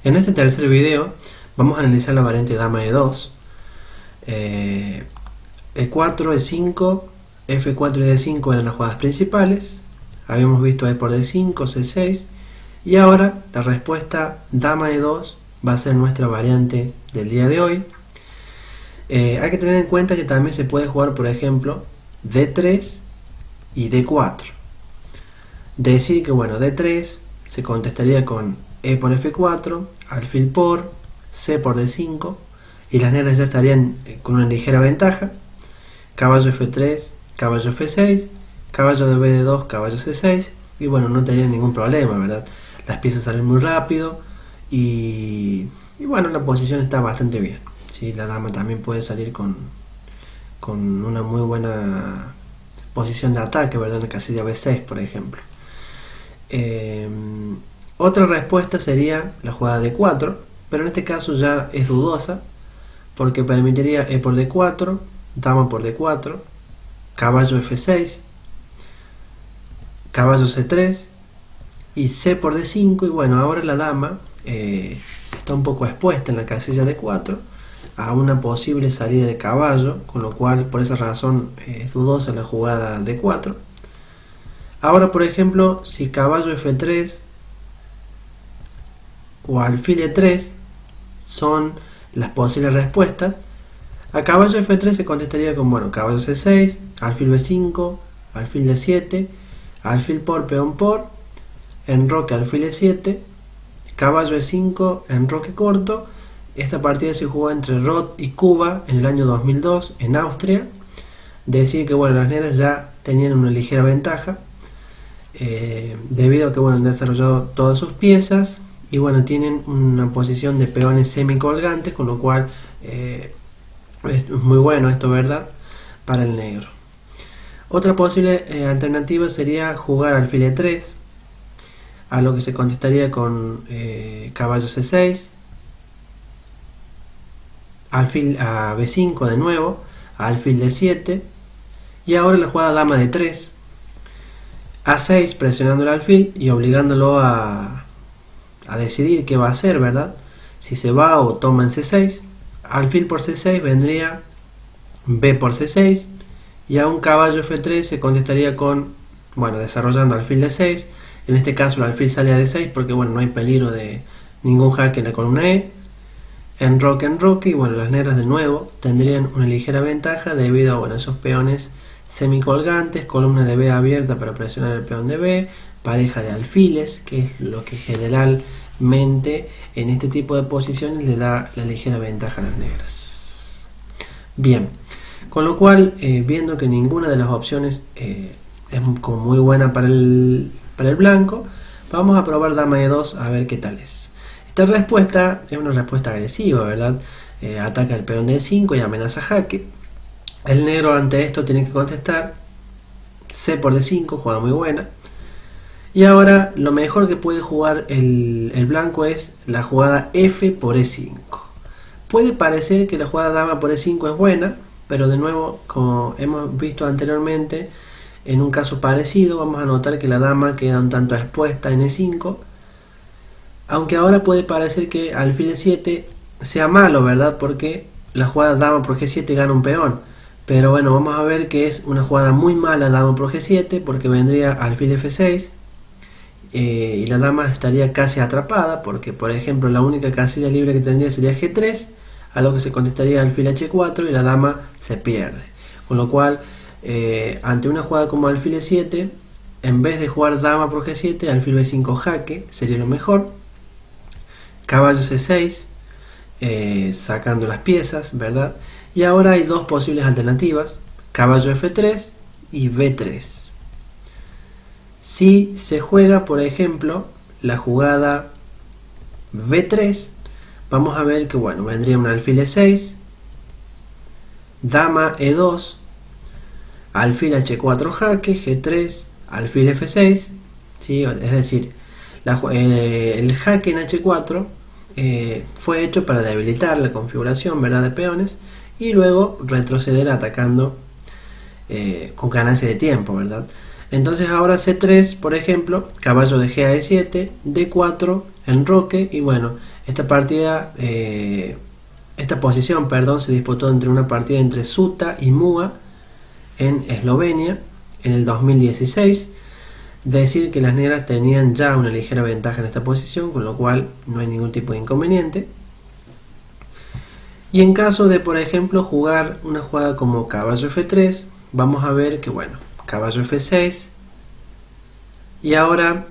En este tercer video vamos a analizar la variante dama E2, E4, E5, F4 y D5 eran las jugadas principales. Habíamos visto E por D5, C6 y ahora la respuesta dama E2 va a ser nuestra variante del día de hoy. Hay que tener en cuenta que también se puede jugar, por ejemplo, D3 y D4. Decir que bueno, D3 se contestaría con E por F4, alfil por, C por D5 y las negras ya estarían con una ligera ventaja. Caballo F3, caballo F6, caballo de BD2, caballo C6 y bueno, no tendría ningún problema, ¿verdad? Las piezas salen muy rápido y bueno, la posición está bastante bien. ¿Sí? La dama también puede salir con una muy buena posición de ataque, ¿verdad? En la casilla B6, por ejemplo. Otra respuesta sería la jugada D4, pero en este caso ya es dudosa porque permitiría E por D4, dama por D4, caballo F6, caballo C3 y C por D5 y bueno, ahora la dama está un poco expuesta en la casilla D4 a una posible salida de caballo, con lo cual por esa razón es dudosa la jugada D4. Ahora, por ejemplo, si caballo F3 o alfil E3 son las posibles respuestas, a caballo F3 se contestaría con bueno, caballo C6, alfil B5, alfil D7, alfil por, peón por, enroque alfil E7, caballo E5, enroque corto. Esta partida se jugó entre Roth y Kuba en el año 2002 en Austria. Decir que bueno, las negras ya tenían una ligera ventaja debido a que bueno, han desarrollado todas sus piezas y bueno, tienen una posición de peones semicolgantes, con lo cual es muy bueno esto, ¿verdad? Para el negro. Otra posible alternativa sería jugar alfil E3, a lo que se contestaría con caballo C6, alfil a B5 de nuevo, alfil D7 y ahora la jugada dama D3, A6 presionando el alfil y obligándolo a decidir qué va a hacer, ¿verdad? Si se va o toma en C6, alfil por C6 vendría B por C6 y a un caballo F3 se contestaría con, bueno, desarrollando alfil D6. En este caso el alfil sale a D6 porque bueno, no hay peligro de ningún jaque en la columna E. Enroque y bueno, las negras de nuevo tendrían una ligera ventaja debido a bueno, esos peones semicolgantes, columna de B abierta para presionar el peón de B, pareja de alfiles, que es lo que generalmente en este tipo de posiciones le da la ligera ventaja a las negras. Bien, con lo cual, viendo que ninguna de las opciones es como muy buena para el blanco, vamos a probar dama E2 a ver qué tal es. Esta respuesta es una respuesta agresiva, ¿verdad? Ataca el peón de E5 y amenaza jaque. El negro ante esto tiene que contestar C por D5, jugada muy buena. Y ahora lo mejor que puede jugar el blanco es la jugada F por E5. Puede parecer que la jugada dama por E5 es buena, pero de nuevo, como hemos visto anteriormente, en un caso parecido vamos a notar que la dama queda un tanto expuesta en E5. Aunque ahora puede parecer que alfil E7 sea malo, ¿verdad? Porque la jugada dama por G7 gana un peón. Pero bueno, vamos a ver que es una jugada muy mala dama por G7 porque vendría alfil F6 y la dama estaría casi atrapada porque, por ejemplo, la única casilla libre que tendría sería G3, a lo que se contestaría alfil H4 y la dama se pierde. Con lo cual, ante una jugada como alfil E7, en vez de jugar dama por G7, alfil B5 jaque sería lo mejor. Caballo C6, sacando las piezas, ¿verdad? Y ahora hay dos posibles alternativas, caballo F3 y B3. Si se juega, por ejemplo, la jugada B3, vamos a ver que bueno, vendría un alfil E6, dama E2, alfil H4 jaque, G3, alfil F6, ¿sí? Es decir, el jaque en H4 fue hecho para debilitar la configuración, ¿verdad?, de peones y luego retroceder atacando con ganancia de tiempo, ¿verdad? Entonces ahora C3, por ejemplo, caballo de G a E7, D4, enroque y bueno, Esta partida, esta posición, perdón, se disputó entre una partida entre Suta y Mua en Eslovenia en el 2016. Decir que las negras tenían ya una ligera ventaja en esta posición, con lo cual no hay ningún tipo de inconveniente. Y en caso de, por ejemplo, jugar una jugada como caballo F3, vamos a ver que, bueno, caballo F6, y ahora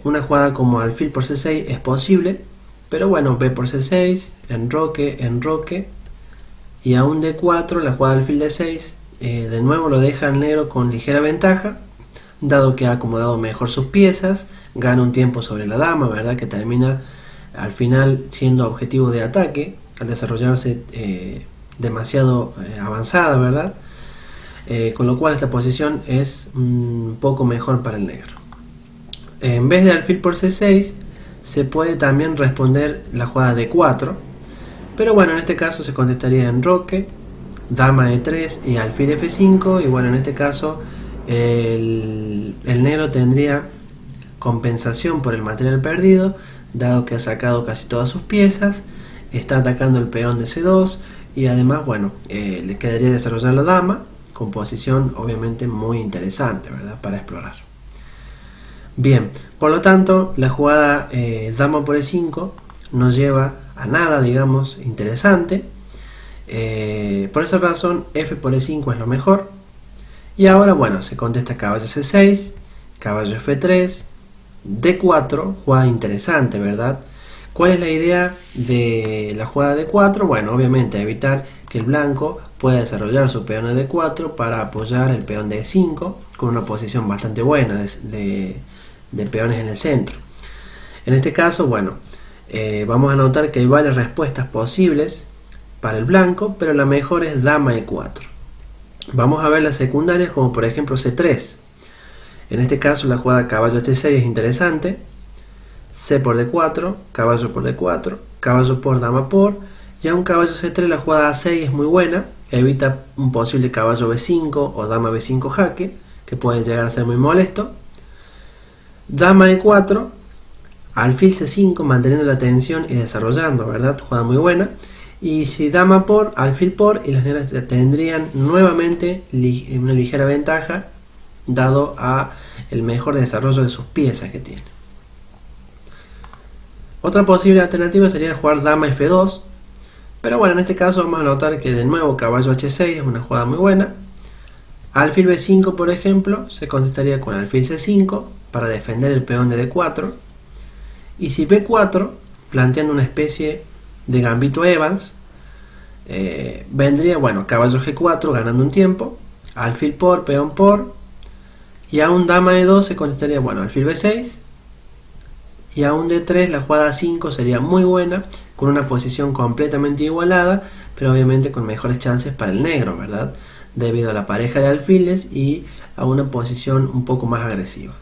una jugada como alfil por C6 es posible, pero bueno, B por C6, enroque, y a un D4, la jugada alfil D6, de nuevo lo deja el negro con ligera ventaja, dado que ha acomodado mejor sus piezas, gana un tiempo sobre la dama, ¿verdad? Que termina al final siendo objetivo de ataque, al desarrollarse demasiado avanzada, ¿verdad? Con lo cual esta posición es un poco mejor para el negro. En vez de alfil por C6, se puede también responder la jugada D4, pero bueno, en este caso se contestaría enroque, dama E3 y alfil F5, y bueno, en este caso el negro tendría compensación por el material perdido, dado que ha sacado casi todas sus piezas, está atacando el peón de C2 y además, bueno, le quedaría desarrollar la dama, con posición obviamente muy interesante, ¿verdad?, para explorar. Bien, por lo tanto, la jugada dama por E5 nos lleva a nada, digamos, interesante. Por esa razón, F por E5 es lo mejor. Y ahora, bueno, se contesta caballo C6, caballo F3, D4, jugada interesante, ¿verdad? ¿Cuál es la idea de la jugada D4? Bueno, obviamente evitar que el blanco pueda desarrollar su peón de D4 para apoyar el peón de E5 con una posición bastante buena de peones en el centro. En este caso, bueno, vamos a notar que hay varias respuestas posibles para el blanco, pero la mejor es dama E4. Vamos a ver las secundarias, como por ejemplo C3. En este caso la jugada caballo H6 es interesante. C por D4, caballo por D4, caballo por dama por, y a un caballo C3 la jugada A6 es muy buena, evita un posible caballo B5 o dama B5 jaque, que puede llegar a ser muy molesto. Dama E4, alfil C5 manteniendo la tensión y desarrollando, ¿verdad? Jugada muy buena. Y si dama por, alfil por, y las negras tendrían nuevamente una ligera ventaja, dado a el mejor desarrollo de sus piezas que tiene. Otra posible alternativa sería jugar dama F2, pero bueno, en este caso vamos a notar que de nuevo caballo H6 es una jugada muy buena. Alfil B5, por ejemplo, se contestaría con alfil C5 para defender el peón de D4, y si B4, planteando una especie de gambito Evans, vendría, bueno, caballo G4 ganando un tiempo, alfil por, peón por, y a un dama E2 se contestaría, bueno, alfil B6, y a un D3 la jugada A5 sería muy buena, con una posición completamente igualada, pero obviamente con mejores chances para el negro, ¿verdad?, debido a la pareja de alfiles y a una posición un poco más agresiva.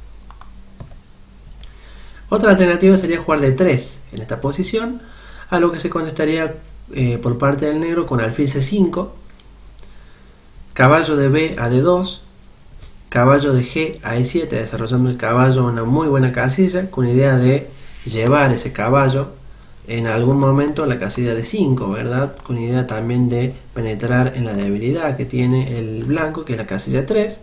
Otra alternativa sería jugar D3 en esta posición, a lo que se contestaría por parte del negro con alfil C5, caballo de B a D2, caballo de G a E7, desarrollando el caballo una muy buena casilla, con idea de llevar ese caballo en algún momento a la casilla de 5, ¿verdad? Con idea también de penetrar en la debilidad que tiene el blanco, que es la casilla 3.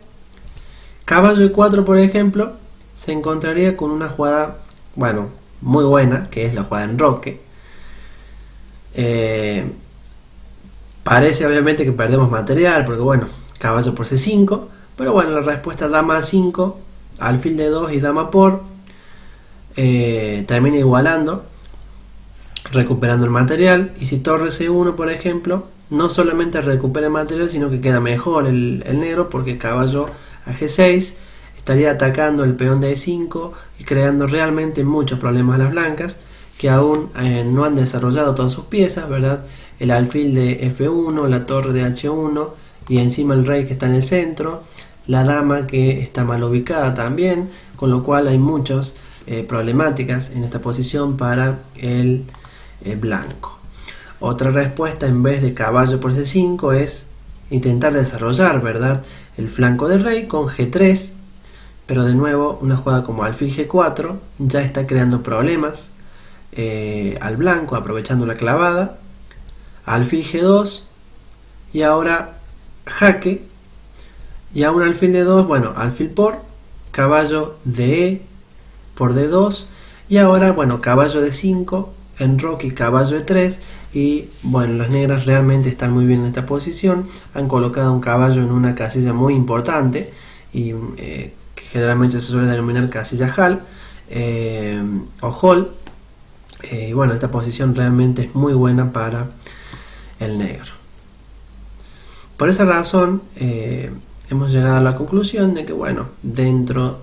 Caballo E4, por ejemplo, se encontraría con una jugada, bueno, muy buena, que es la jugada enroque. Parece obviamente que perdemos material, porque bueno, caballo por C5, pero bueno, la respuesta dama A5, alfil D2 y dama por, termina igualando, recuperando el material. Y si torre C1, por ejemplo, no solamente recupera el material, sino que queda mejor el negro, porque caballo a G6 estaría atacando el peón de E5 y creando realmente muchos problemas a las blancas, que aún no han desarrollado todas sus piezas, ¿verdad? El alfil de F1, la torre de H1 y encima el rey que está en el centro, la dama que está mal ubicada también, con lo cual hay muchas problemáticas en esta posición para el blanco. Otra respuesta, en vez de caballo por C5, es intentar desarrollar, ¿verdad?, el flanco del rey con G3, pero de nuevo una jugada como alfil G4 ya está creando problemas, al blanco aprovechando la clavada, alfil G2 y ahora jaque, y a un alfil de 2, bueno, alfil por, caballo de E por D2, y ahora, bueno, caballo de 5, enroque y caballo de 3, y bueno, las negras realmente están muy bien en esta posición, han colocado un caballo en una casilla muy importante, y que generalmente se suele denominar casilla Hall, o Hall, y bueno, esta posición realmente es muy buena para el negro. Por esa razón, hemos llegado a la conclusión de que, bueno, dentro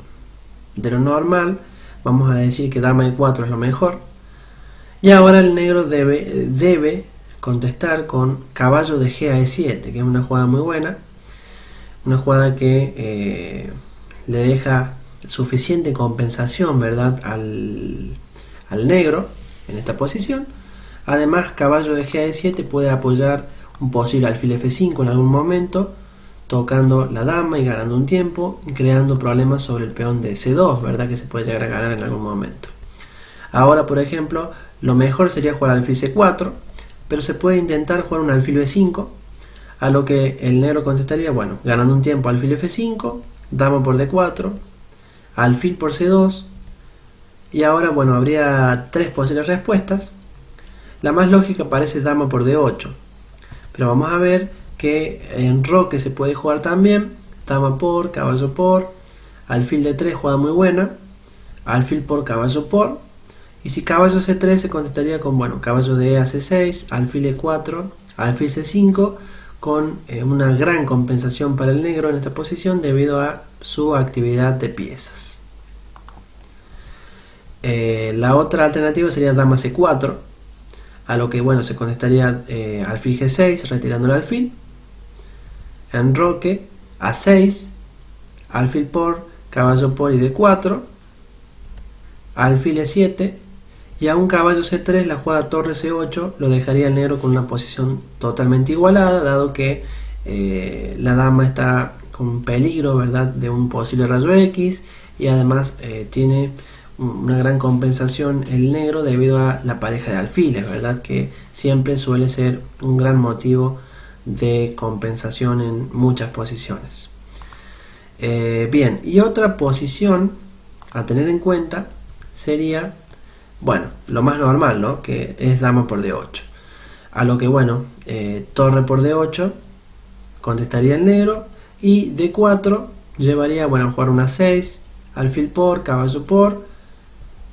de lo normal, vamos a decir que dama de 4 es lo mejor. Y ahora el negro debe contestar con caballo de G a E7, que es una jugada muy buena. Una jugada que le deja suficiente compensación, ¿verdad?, al negro en esta posición. Además, caballo de G a E7 puede apoyar un posible alfil F5 en algún momento, tocando la dama y ganando un tiempo, y creando problemas sobre el peón de C2, ¿verdad?, que se puede llegar a ganar en algún momento. Ahora, por ejemplo, lo mejor sería jugar alfil C4, pero se puede intentar jugar un alfil B5, a lo que el negro contestaría, bueno, ganando un tiempo alfil F5, dama por D4, alfil por C2, y ahora, bueno, habría tres posibles respuestas. La más lógica parece dama por D8, pero vamos a ver que en roque se puede jugar también, dama por, caballo por, alfil D3, jugada muy buena, alfil por, caballo por, y si caballo C3 se contestaría con, bueno, caballo de E a C6, alfil E4, alfil C5, con una gran compensación para el negro en esta posición debido a su actividad de piezas. La otra alternativa sería dama C4, a lo que, bueno, se contestaría alfil G6, retirando el alfil, enroque A6, alfil por, caballo por y D4, alfil E7, y a un caballo C3 la jugada torre C8 lo dejaría el negro con una posición totalmente igualada, dado que la dama está con peligro, ¿verdad?, de un posible rayo X, y además tiene una gran compensación el negro debido a la pareja de alfiles, ¿verdad?, que siempre suele ser un gran motivo de compensación en muchas posiciones. Bien, y otra posición a tener en cuenta sería, bueno, lo más normal, ¿no?, que es dama por D8, a lo que, bueno, torre por D8 contestaría el negro, y D4 llevaría, bueno, a jugar una 6, alfil por, caballo por,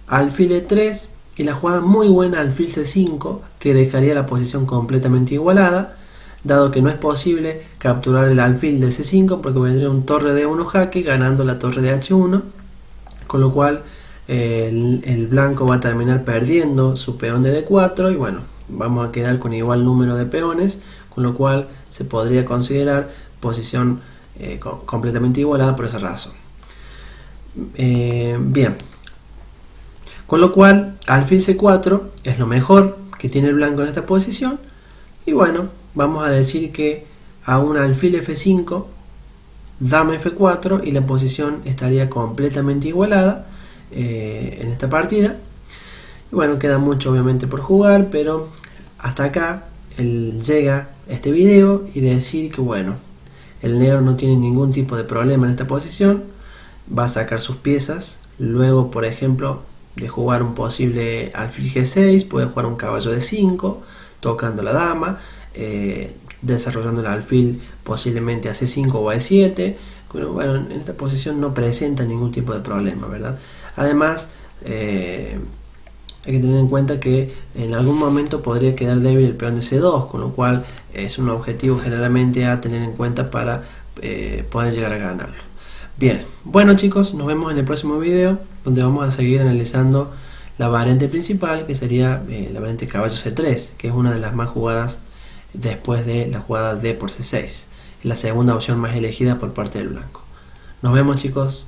alfil E3, y la jugada muy buena alfil C5, que dejaría la posición completamente igualada, dado que no es posible capturar el alfil de C5 porque vendría un torre D1 jaque ganando la torre de H1, con lo cual el blanco va a terminar perdiendo su peón de D4, y bueno, vamos a quedar con igual número de peones, con lo cual se podría considerar posición completamente igualada por esa razón. Bien, con lo cual alfil C4 es lo mejor que tiene el blanco en esta posición, y bueno, vamos a decir que a un alfil F5, dama F4, y la posición estaría completamente igualada en esta partida. Y bueno, queda mucho obviamente por jugar, pero hasta acá llega este video y decir que, bueno, el negro no tiene ningún tipo de problema en esta posición, va a sacar sus piezas, luego, por ejemplo, de jugar un posible alfil G6, puede jugar un caballo de 5, tocando la dama, desarrollando el alfil posiblemente a C5 o a E7. Bueno, en esta posición no presenta ningún tipo de problema, ¿verdad? Además, hay que tener en cuenta que en algún momento podría quedar débil el peón de C2, con lo cual es un objetivo generalmente a tener en cuenta para poder llegar a ganarlo. Bien, bueno chicos, nos vemos en el próximo video, donde vamos a seguir analizando la variante principal, que sería la variante caballo C3, que es una de las más jugadas después de la jugada D por C6, la segunda opción más elegida por parte del blanco. Nos vemos chicos.